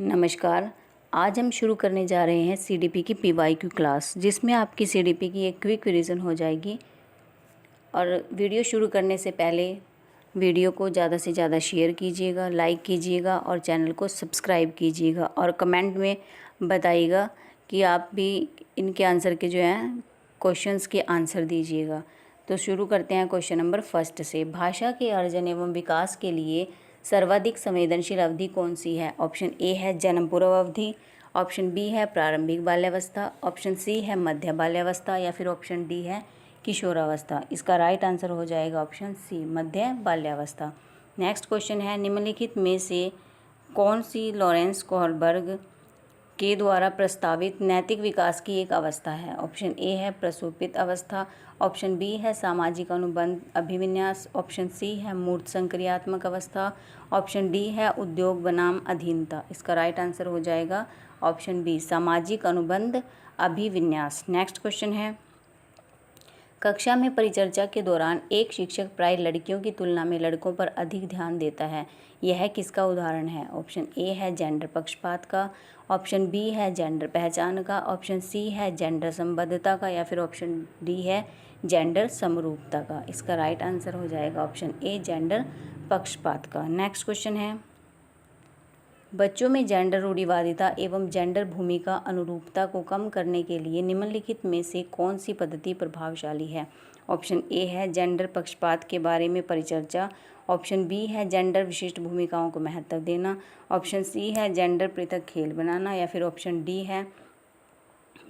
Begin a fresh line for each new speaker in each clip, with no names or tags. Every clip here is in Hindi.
नमस्कार। आज हम शुरू करने जा रहे हैं सीडीपी की पीवाईक्यू क्लास, जिसमें आपकी सीडीपी की एक क्विक रिवीजन हो जाएगी। और वीडियो शुरू करने से पहले वीडियो को ज़्यादा से ज़्यादा शेयर कीजिएगा, लाइक कीजिएगा और चैनल को सब्सक्राइब कीजिएगा और कमेंट में बताइएगा कि आप भी इनके आंसर के जो हैं क्वेश्चंस के आंसर दीजिएगा। तो शुरू करते हैं क्वेश्चन नंबर फर्स्ट से। भाषा के अर्जन एवं विकास के लिए सर्वाधिक संवेदनशील अवधि कौन सी है? ऑप्शन ए है जन्म पूर्व अवधि, ऑप्शन बी है प्रारंभिक बाल्यावस्था, ऑप्शन सी है मध्य बाल्यावस्था या फिर ऑप्शन डी है किशोरावस्था। इसका राइट आंसर हो जाएगा ऑप्शन सी, मध्य बाल्यावस्था। नेक्स्ट क्वेश्चन है, निम्नलिखित में से कौन सी लॉरेंस कोहलबर्ग के द्वारा प्रस्तावित नैतिक विकास की एक अवस्था है? ऑप्शन ए है प्रसुप्त अवस्था, ऑप्शन बी है सामाजिक अनुबंध अभिविन्यास, ऑप्शन सी है मूर्त संक्रियात्मक अवस्था, ऑप्शन डी है उद्योग बनाम अधीनता। इसका राइट आंसर हो जाएगा ऑप्शन बी, सामाजिक अनुबंध अभिविन्यास। नेक्स्ट क्वेश्चन है, कक्षा में परिचर्चा के दौरान एक शिक्षक प्राय लड़कियों की तुलना में लड़कों पर अधिक ध्यान देता है, यह किसका उदाहरण है? ऑप्शन ए है जेंडर पक्षपात का, ऑप्शन बी है जेंडर पहचान का, ऑप्शन सी है जेंडर संबद्धता का या फिर ऑप्शन डी है जेंडर समरूपता का। इसका राइट आंसर हो जाएगा ऑप्शन ए, जेंडर पक्षपात का। नेक्स्ट क्वेश्चन है, बच्चों में जेंडर रूढ़िवादिता एवं जेंडर भूमिका अनुरूपता को कम करने के लिए निम्नलिखित में से कौन सी पद्धति प्रभावशाली है? ऑप्शन ए है जेंडर पक्षपात के बारे में परिचर्चा, ऑप्शन बी है जेंडर विशिष्ट भूमिकाओं को महत्व देना, ऑप्शन सी है जेंडर पृथक खेल बनाना या फिर ऑप्शन डी है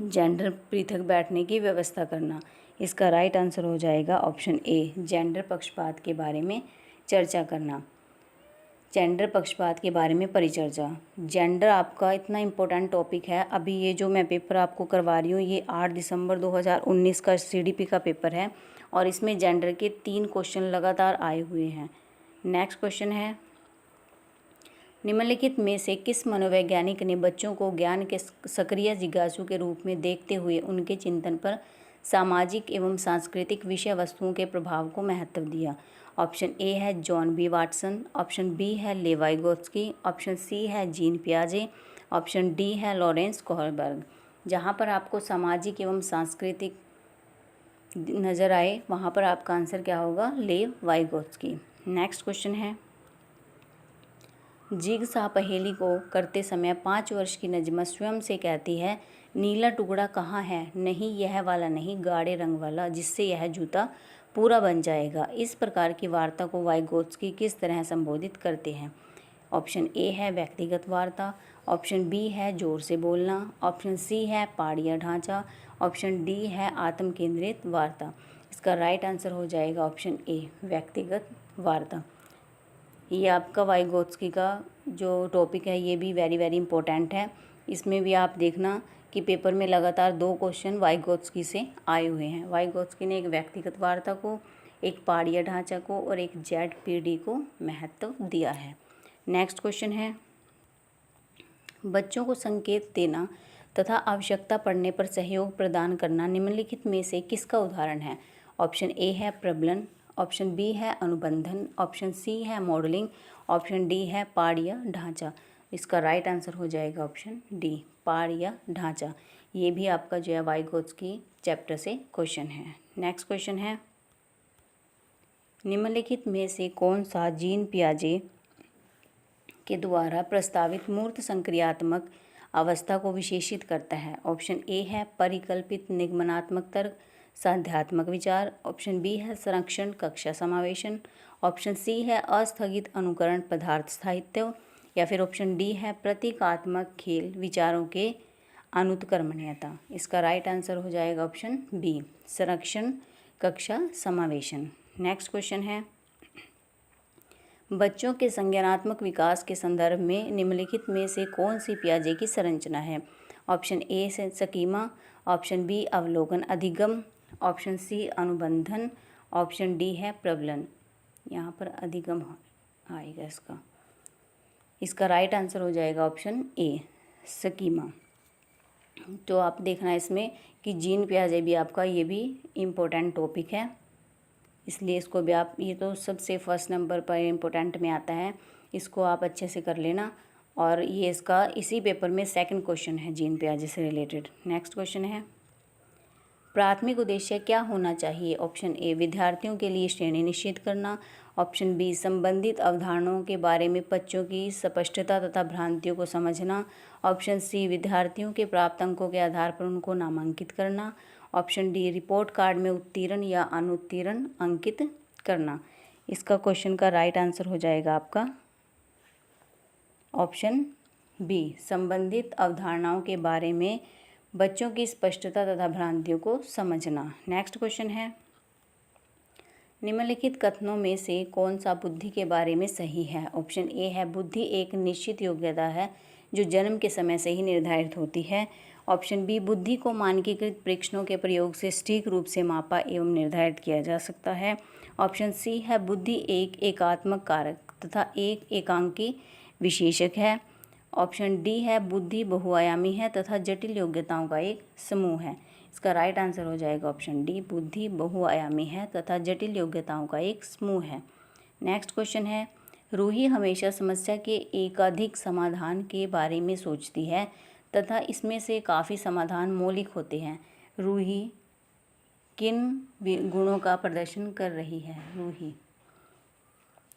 जेंडर पृथक बैठने की व्यवस्था करना। इसका राइट आंसर हो जाएगा ऑप्शन ए, जेंडर पक्षपात के बारे में चर्चा करना, जेंडर पक्षपात के बारे में परिचर्चा। जेंडर आपका इतना इम्पोर्टेंट टॉपिक है। अभी ये जो मैं पेपर आपको करवा रही हूँ ये 8 दिसंबर 2019 का सीडीपी का पेपर है और इसमें जेंडर के 3 क्वेश्चन लगातार आए हुए हैं। नेक्स्ट क्वेश्चन है, निम्नलिखित में से किस मनोवैज्ञानिक ने बच्चों को ज्ञान के सक्रिय जिज्ञासु के रूप में देखते हुए उनके चिंतन पर सामाजिक एवं सांस्कृतिक विषय वस्तुओं के प्रभाव को महत्व दिया? ऑप्शन ए है John B Watson, option B है लेवाई गोत्स्की, ऑप्शन सी है जीन पियाजे, ऑप्शन डी है लॉरेंस कोहलबर्ग। जहाँ पर आपको सामाजिक एवं सांस्कृतिक नज़र आए वहाँ पर आपका आंसर क्या होगा? लेवाई गोत्स्की। नेक्स्ट क्वेश्चन है, जिगसां पहेली को करते समय 5 वर्ष की नजमा स्वयं से कहती है, नीला टुकड़ा कहाँ है? नहीं, यह वाला नहीं, गाढ़े रंग वाला, जिससे यह जूता पूरा बन जाएगा। इस प्रकार की वार्ता को वाइगोत्स्की किस तरह संबोधित करते हैं? ऑप्शन ए है व्यक्तिगत वार्ता, ऑप्शन बी है जोर से बोलना, ऑप्शन सी है पहाड़िया ढांचा, ऑप्शन डी है आत्म केंद्रित वार्ता। इसका राइट आंसर हो जाएगा ऑप्शन ए, व्यक्तिगत वार्ता। ये आपका वाइगोत्स्की का जो टॉपिक है ये भी वेरी वेरी इंपॉर्टेंट है। इसमें भी आप देखना कि पेपर में लगातार 2 क्वेश्चन वाइगोत्स्की से आए हुए हैं। वाइगोत्स्की ने एक व्यक्तिगत वार्ता को, एक पहाड़िया ढांचा को और एक जेड-पी-डी को महत्व दिया है। नेक्स्ट क्वेश्चन है, बच्चों को संकेत देना तथा आवश्यकता पड़ने पर सहयोग प्रदान करना निम्नलिखित में से किसका उदाहरण है? ऑप्शन ए है प्रबलन, ऑप्शन बी है अनुबंधन, ऑप्शन सी है मॉडलिंग, ऑप्शन डी है पहाड़िया ढांचा। इसका राइट आंसर हो जाएगा ऑप्शन डी, पहाड़िया ढांचा। ये भी आपका जो है वाइगोत्स्की चैप्टर से क्वेश्चन है। नेक्स्ट क्वेश्चन है, निम्नलिखित में से कौन सा जीन पियाजे के द्वारा प्रस्तावित मूर्त संक्रियात्मक अवस्था को विशेषित करता है? ऑप्शन ए है परिकल्पित निगमनात्मक तर्क साध्यात्मक विचार, ऑप्शन बी है संरक्षण कक्षा समावेशन, ऑप्शन सी है अस्थगित अनुकरण पदार्थ स्थायित्व या फिर ऑप्शन डी है प्रतीकात्मक खेल विचारों के अनुत्क्रमणीयता। इसका राइट आंसर हो जाएगा ऑप्शन बी, संरक्षण कक्षा समावेशन। नेक्स्ट क्वेश्चन है, बच्चों के संज्ञानात्मक विकास के संदर्भ में निम्नलिखित में से कौन सी पियाजे की संरचना है? ऑप्शन ए से स्कीमा, ऑप्शन बी अवलोकन अधिगम, ऑप्शन सी अनुबंधन, ऑप्शन डी है प्रबलन। यहाँ पर अधिगम आएगा इसका राइट आंसर हो जाएगा ऑप्शन ए, स्कीमा। तो आप देखना इसमें कि जीन पियाजे भी आपका ये भी इम्पोर्टेंट टॉपिक है, इसलिए इसको भी आप, ये तो सबसे फर्स्ट नंबर पर इम्पोर्टेंट में आता है, इसको आप अच्छे से कर लेना और ये इसका इसी पेपर में सेकंड क्वेश्चन है जीन पियाजे से रिलेटेड। नेक्स्ट क्वेश्चन है, प्राथमिक उद्देश्य क्या होना चाहिए? ऑप्शन ए विद्यार्थियों के लिए श्रेणी निश्चित करना, ऑप्शन बी संबंधित अवधारणाओं के बारे में बच्चों की स्पष्टता तथा भ्रांतियों को समझना, ऑप्शन सी विद्यार्थियों के प्राप्त अंकों के आधार पर उनको नामांकित करना, ऑप्शन डी रिपोर्ट कार्ड में उत्तीर्ण या अनुत्तीर्ण अंकित करना। इसका क्वेश्चन का राइट आंसर हो जाएगा आपका ऑप्शन बी संबंधित अवधारणाओं के बारे में बच्चों की स्पष्टता तथा भ्रांतियों को समझना। नेक्स्ट क्वेश्चन है, निम्नलिखित कथनों में से कौन सा बुद्धि के बारे में सही है? ऑप्शन ए है बुद्धि एक निश्चित योग्यता है जो जन्म के समय से ही निर्धारित होती है। ऑप्शन बी बुद्धि को मानकीकृत परीक्षणों के प्रयोग से सटीक रूप से मापा एवं निर्धारित किया जा सकता है। ऑप्शन सी है बुद्धि एक एकात्मक कारक तथा एक एकांकी विशेषक है। ऑप्शन डी है बुद्धि बहुआयामी है तथा जटिल योग्यताओं का एक समूह है। इसका राइट आंसर हो जाएगा ऑप्शन डी बुद्धि बहुआयामी है तथा जटिल योग्यताओं का एक समूह है। नेक्स्ट क्वेश्चन है, रूही हमेशा समस्या के एकाधिक समाधान के बारे में सोचती है तथा इसमें से काफ़ी समाधान मौलिक होते हैं। रूही किन गुणों का प्रदर्शन कर रही है? रूही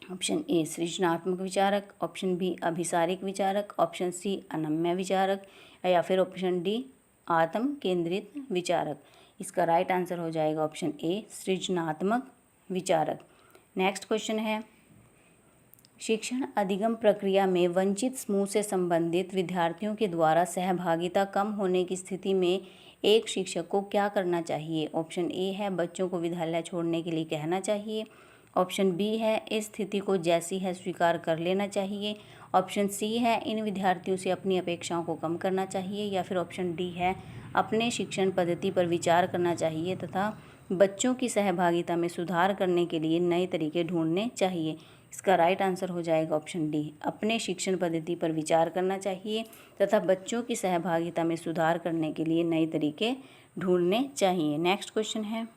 ऑप्शन ए सृजनात्मक विचारक, ऑप्शन बी अभिसारिक विचारक, ऑप्शन सी अनम्य विचारक या फिर ऑप्शन डी आत्म केंद्रित विचारक। इसका राइट आंसर हो जाएगा ऑप्शन ए सृजनात्मक विचारक। नेक्स्ट क्वेश्चन है, शिक्षण अधिगम प्रक्रिया में वंचित समूह से संबंधित विद्यार्थियों के द्वारा सहभागिता कम होने की स्थिति में एक शिक्षक को क्या करना चाहिए? ऑप्शन ए है बच्चों को विद्यालय छोड़ने के लिए कहना चाहिए, ऑप्शन बी है इस स्थिति को जैसी है स्वीकार कर लेना चाहिए, ऑप्शन सी है इन विद्यार्थियों से अपनी अपेक्षाओं को कम करना चाहिए, या फिर ऑप्शन डी है अपने शिक्षण पद्धति पर विचार करना चाहिए तथा बच्चों की सहभागिता में सुधार करने के लिए नए तरीके ढूंढने चाहिए। इसका राइट आंसर हो जाएगा ऑप्शन डी अपने शिक्षण पद्धति पर विचार करना चाहिए तथा बच्चों की सहभागिता में सुधार करने के लिए नए तरीके ढूंढने चाहिए। नेक्स्ट क्वेश्चन है,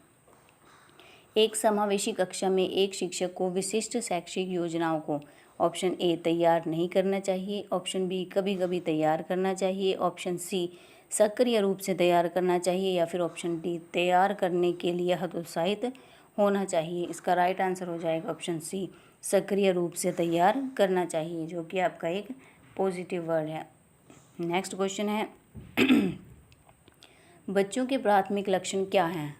एक समावेशी कक्षा में एक शिक्षक को विशिष्ट शैक्षिक योजनाओं को ऑप्शन ए तैयार नहीं करना चाहिए, ऑप्शन बी कभी कभी तैयार करना चाहिए, ऑप्शन सी सक्रिय रूप से तैयार करना चाहिए, या फिर ऑप्शन डी तैयार करने के लिए हतोत्साहित होना चाहिए। इसका राइट आंसर हो जाएगा ऑप्शन सी सक्रिय रूप से तैयार करना चाहिए, जो कि आपका एक पॉजिटिव वर्ड है। नेक्स्ट क्वेश्चन है, बच्चों के प्राथमिक लक्षण क्या हैं?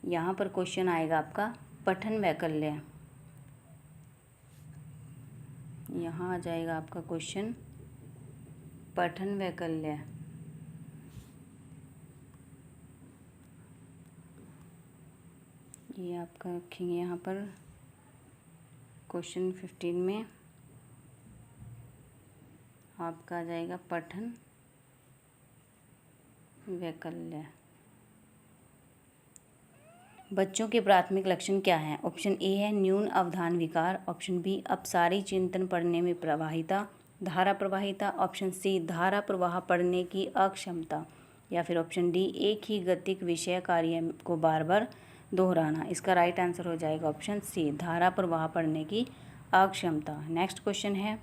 यहाँ पर क्वेश्चन आएगा आपका पठन वैकल्य। यहाँ आ जाएगा आपका क्वेश्चन पठन वैकल्य। ये आपका रखेंगे यहाँ पर क्वेश्चन 15 में आपका आ जाएगा पठन वैकल्य। बच्चों के प्राथमिक लक्षण क्या हैं? ऑप्शन ए है न्यून अवधान विकार, ऑप्शन बी अपसारी चिंतन पढ़ने में प्रवाहिता धारा प्रवाहिता, ऑप्शन सी धारा प्रवाह पढ़ने की अक्षमता, या फिर ऑप्शन डी एक ही गतिक विषय कार्य को बार बार दोहराना। इसका राइट आंसर हो जाएगा ऑप्शन सी धारा प्रवाह पढ़ने की अक्षमता। नेक्स्ट क्वेश्चन है,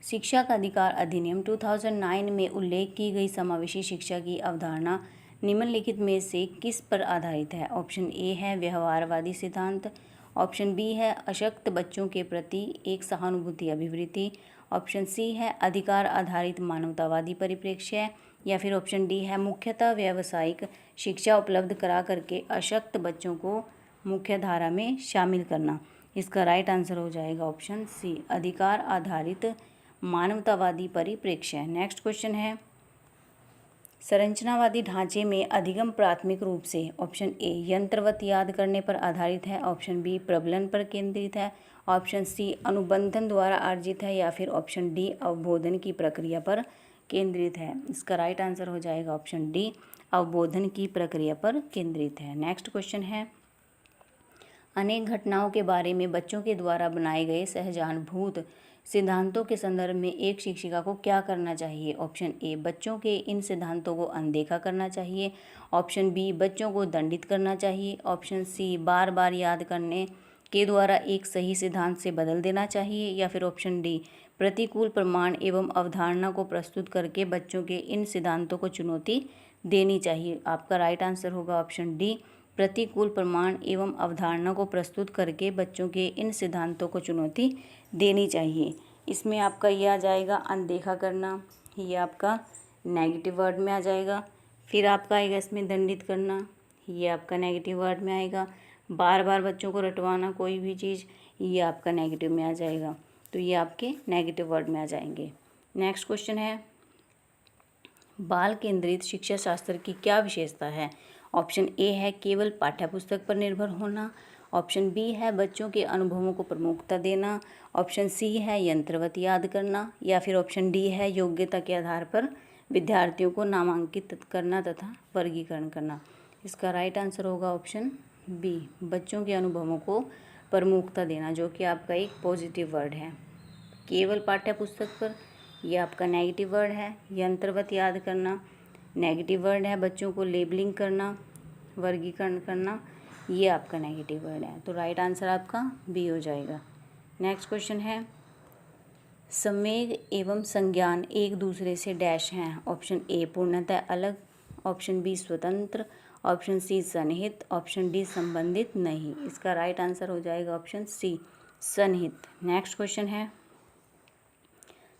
शिक्षा का अधिकार अधिनियम 2009 में उल्लेख की गई समावेशी शिक्षा की अवधारणा निम्नलिखित में से किस पर आधारित है? ऑप्शन ए है व्यवहारवादी सिद्धांत, ऑप्शन बी है अशक्त बच्चों के प्रति एक सहानुभूति अभिवृत्ति, ऑप्शन सी है अधिकार आधारित मानवतावादी परिप्रेक्ष्य, या फिर ऑप्शन डी है मुख्यतः व्यावसायिक शिक्षा उपलब्ध करा करके अशक्त बच्चों को मुख्य धारा में शामिल करना। इसका राइट आंसर हो जाएगा ऑप्शन सी अधिकार आधारित मानवतावादी परिप्रेक्ष्य। नेक्स्ट क्वेश्चन है, संरचनावादी ढांचे में अधिगम प्राथमिक रूप से ऑप्शन ए यंत्रवत याद करने पर आधारित है, ऑप्शन बी प्रबलन पर केंद्रित है, ऑप्शन सी अनुबंधन द्वारा अर्जित है, या फिर ऑप्शन डी अवबोधन की प्रक्रिया पर केंद्रित है। इसका राइट आंसर हो जाएगा ऑप्शन डी अवबोधन की प्रक्रिया पर केंद्रित है। नेक्स्ट क्वेश्चन है, अनेक घटनाओं के बारे में बच्चों के द्वारा बनाए गए सहजानुभूत सिद्धांतों के संदर्भ में एक शिक्षिका को क्या करना चाहिए? ऑप्शन ए बच्चों के इन सिद्धांतों को अनदेखा करना चाहिए, ऑप्शन बी बच्चों को दंडित करना चाहिए, ऑप्शन सी बार बार याद करने के द्वारा एक सही सिद्धांत से बदल देना चाहिए, या फिर ऑप्शन डी प्रतिकूल प्रमाण एवं अवधारणा को प्रस्तुत करके बच्चों के इन सिद्धांतों को चुनौती देनी चाहिए। आपका राइट आंसर होगा ऑप्शन डी प्रतिकूल प्रमाण एवं अवधारणा को प्रस्तुत करके बच्चों के इन सिद्धांतों को चुनौती देनी चाहिए। इसमें आपका ये आ जाएगा अनदेखा करना, ये आपका नेगेटिव वर्ड में आ जाएगा। फिर आपका आएगा इसमें दंडित करना, ये आपका नेगेटिव वर्ड में आएगा। बार बार बच्चों को रटवाना कोई भी चीज़, ये आपका नेगेटिव में आ जाएगा। तो ये आपके नेगेटिव वर्ड में आ जाएंगे। नेक्स्ट क्वेश्चन है, बाल केंद्रित शिक्षा शास्त्र की क्या विशेषता है? ऑप्शन ए है केवल पाठ्यपुस्तक पर निर्भर होना, ऑप्शन बी है बच्चों के अनुभवों को प्रमुखता देना, ऑप्शन सी है यंत्रवत याद करना, या फिर ऑप्शन डी है योग्यता के आधार पर विद्यार्थियों को नामांकित करना तथा वर्गीकरण करना। इसका राइट आंसर होगा ऑप्शन बी बच्चों के अनुभवों को प्रमुखता देना, जो कि आपका एक पॉजिटिव वर्ड है। केवल पाठ्यपुस्तक पर, यह आपका नेगेटिव वर्ड है। यंत्रवत याद करना नेगेटिव वर्ड है। बच्चों को लेबलिंग करना, वर्गीकरण करना, ये आपका नेगेटिव वर्ड है। तो राइट आंसर आपका बी हो जाएगा। नेक्स्ट क्वेश्चन है, संवेग एवं संज्ञान एक दूसरे से डैश हैं। ऑप्शन ए पूर्णतः अलग, ऑप्शन बी स्वतंत्र, ऑप्शन सी सन्निहित, ऑप्शन डी संबंधित नहीं। इसका राइट आंसर हो जाएगा ऑप्शन सी सन्निहित। नेक्स्ट क्वेश्चन है,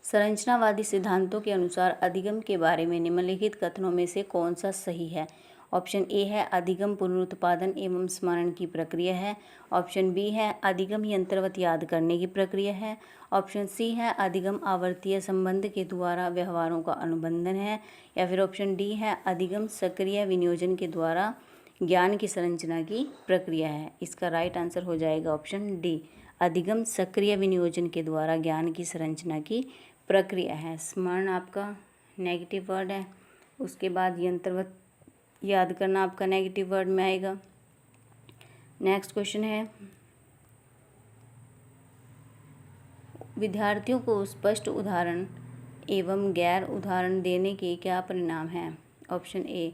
संरचनावादी सिद्धांतों के अनुसार अधिगम के बारे में निम्नलिखित कथनों में से कौन सा सही है? ऑप्शन ए है अधिगम पुनरुत्पादन एवं स्मरण की प्रक्रिया है, ऑप्शन बी है अधिगम यंत्रवत याद करने की प्रक्रिया है, ऑप्शन सी है अधिगम आवर्तीय संबंध के द्वारा व्यवहारों का अनुबंधन है, या फिर ऑप्शन डी है अधिगम सक्रिय विनियोजन के द्वारा ज्ञान की संरचना की प्रक्रिया है। इसका राइट आंसर हो जाएगा ऑप्शन डी अधिगम सक्रिय विनियोजन के द्वारा ज्ञान की संरचना की प्रक्रिया है। स्मरण आपका नेगेटिव वर्ड है, उसके बाद यंत्रवत याद करना आपका नेगेटिव वर्ड में आएगा। नेक्स्ट क्वेश्चन है, विद्यार्थियों को स्पष्ट उदाहरण एवं गैर उदाहरण देने के क्या परिणाम हैं? ऑप्शन ए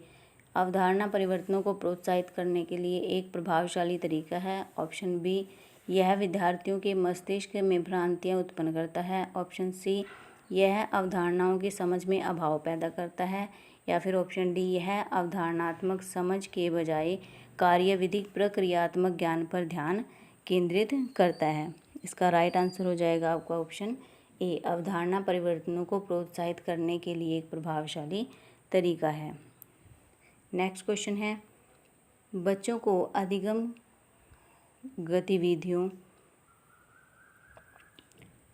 अवधारणा परिवर्तनों को प्रोत्साहित करने के लिए एक प्रभावशाली तरीका है, ऑप्शन बी यह विद्यार्थियों के मस्तिष्क में भ्रांतियाँ उत्पन्न करता है, ऑप्शन सी यह अवधारणाओं की समझ में अभाव पैदा करता है, या फिर ऑप्शन डी यह अवधारणात्मक समझ के बजाय कार्यविधिक प्रक्रियात्मक ज्ञान पर ध्यान केंद्रित करता है। इसका राइट आंसर हो जाएगा आपका ऑप्शन ए अवधारणा परिवर्तनों को प्रोत्साहित करने के लिए एक प्रभावशाली तरीका है। नेक्स्ट क्वेश्चन है, बच्चों को अधिगम गतिविधियों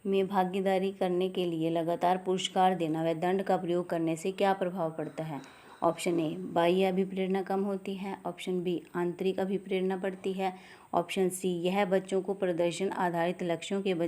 में भागीदारी करने के लिए लगातार पुरस्कार देना व दंड का प्रयोग करने से क्या प्रभाव पड़ता है? ऑप्शन ए बाह्य अभिप्रेरणा कम होती है, ऑप्शन बी आंतरिक अभिप्रेरणा बढ़ती है, ऑप्शन सी यह बच्चों को प्रदर्शन आधारित लक्ष्यों के बजाय